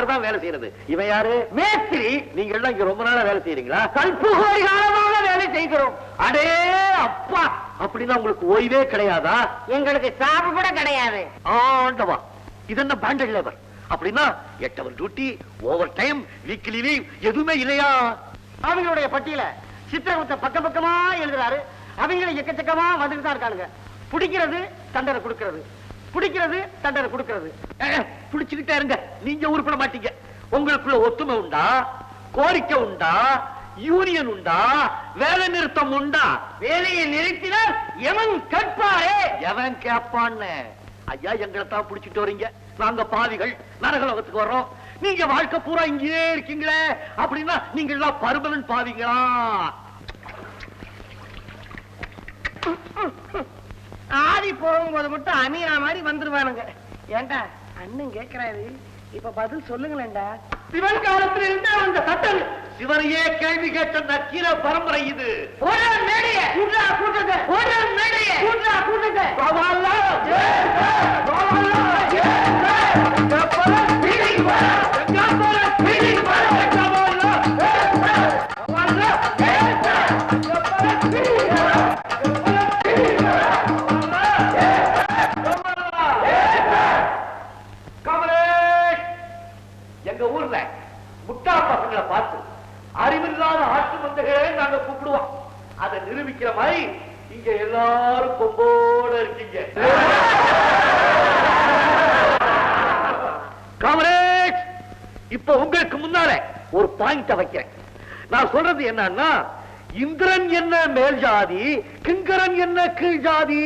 யாருதான் வேலை செய்யறது? இவன் யாரு? மேஸ்திரி. நீங்க எல்லாம் இங்க ரொம்ப நாளா வேலை செய்யறீங்களா? கல்புகோரி காலமாக வேலை செய்கிறோம். அடே அப்பா, அப்படின்னா உங்களுக்கு ஓய்வே கிடையாதா? எங்களுக்கு சாப்பு கூட கிடையாது. ஆண்டவா, இது என்ன பேண்டட் லேபர்? அப்படின்னா 8 hour duty, over time, weekly leave எதுவுமே இல்லையா? அவங்களுடைய பட்டியல சித்திரகுப்த பக்கம் பக்கமா எழுதுறாரு. அவங்களை எக்கச்சக்கமா வந்துட்டு தான் இருக்கானுங்க. பிடிக்கிறது தண்டனை கொடுக்கிறது, பிடிக்கிறது தண்டனை கொடுக்கிறது. பிடிச்சுக்கிட்டே இருங்க, நீங்க உருப்பட மாட்டீங்க. உங்களுக்குள்ள ஒத்துமை உண்டா? கோரிக்கை உண்டா? யூனியன் உண்டா? வேலை நிறுத்தம் உண்டா? வேலையை நிறுத்தினால் எவன் கேட்பாரே? எவன் கேட்பான்னு? ஐயா, எங்களை தான் பிடிச்சிட்டு வரீங்க. நாங்க பாவிகள், நரகலோகத்துக்கு வர்றோம். நீங்க வாழ்க்கை பூரா இங்கே இருக்கீங்களே, அப்படின்னா நீங்க எல்லாம் பர்மனன்ட் பாவிங்களா? ஆதி போகும்போது மட்டும் அமீனா மாதிரி வந்துருவானுங்க. ஏண்டா அண்ணன் கேட்கிறாரு, இப்ப பதில் சொல்லுங்களேன்டா. சிவன் காலத்தில் இருந்த அந்த சட்டம், சிவனையே கேள்வி கேட்ட நக்கீர பரம்பரை இது. எங்க ஊர்ல முட்டா பசங்களை பார்த்து அறிவில்லாத ஆட்டு மந்தைகளே நாங்க கூப்பிடுவோம். அதை நிரூபிக்கிற மாதிரி இங்க எல்லாரும் கொம்போட இருக்கீங்க. காமரேஜ், இப்ப உங்களுக்கு முன்னால ஒரு பாயிண்ட வைக்கிறேன். நான் சொல்றது என்னன்னா, இந்திரன் என்ன மேல் ஜாதி, கிங்கரன் என்ன கீழ் ஜாதி.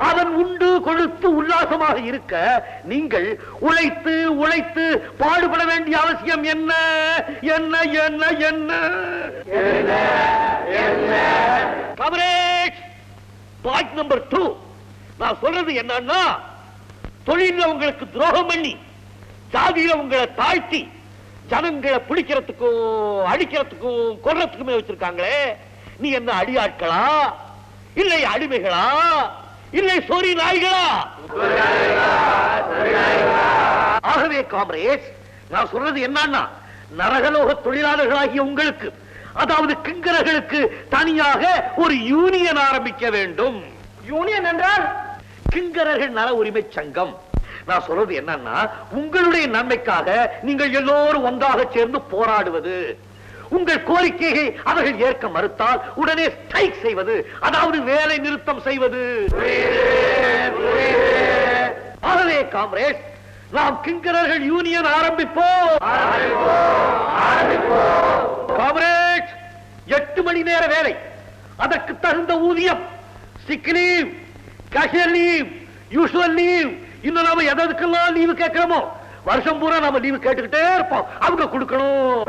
அவன் உண்டு கொழுத்து உல்லாசமாக இருக்க நீங்கள் உழைத்து உழைத்து பாடுபட வேண்டிய அவசியம் என்ன? என்ன என்ன என்ன கவரேஜ். பாயிண்ட் நம்பர் 2, நான் சொல்றது என்னன்னா, தொழில உங்களுக்கு துரோகம் பண்ணி, ஜாதியில உங்களை தாழ்த்தி, ஜனங்களை பிடிக்கிறதுக்கும் அடிக்கிறதுக்கும் கொல்றதுக்குமே வச்சிருக்காங்களே, நீ என்ன அடியாட்களா, இல்லை அடிமைகளா, இல்லை சொறி நாய்களா? ஆகவே காம்ரேட்ஸ், நான் சொல்றது என்னன்னா, நரகலோக தொழிலாளர்களாகிய உங்களுக்கு, அதாவது கிங்கரர்களுக்கு தனியாக ஒரு யூனியன் ஆரம்பிக்க வேண்டும். யூனியன் என்றால் கிங்கரர்கள் நல உரிமை சங்கம். நான் சொல்றது என்னன்னா, உங்களுடைய நன்மைக்காக நீங்கள் எல்லோரும் ஒன்றாக சேர்ந்து போராடுவது. உங்கள் கோரிக்கையை அவர்கள் ஏற்க மறுத்தால் உடனே ஸ்ட்ரைக் செய்வது, அதாவது வேலை நிறுத்தம் செய்வது. ஆகவே காம்ரேட்ஸ், நாம் கிங்கரர்கள் யூனியன் ஆரம்பிப்போம். காம்ரேட்ஸ், 8 மணி நேர வேலை, அதற்கு தகுந்த ஊதியம், sick leave, casual leave, usual leave, இன்னும் நாம எதற்கெல்லாம் லீவு கேட்கிறோமோ வருஷம் பூரா நாம லீவு கேட்டுக்கிட்டே இருப்போம். அவங்க கொடுக்கணும்.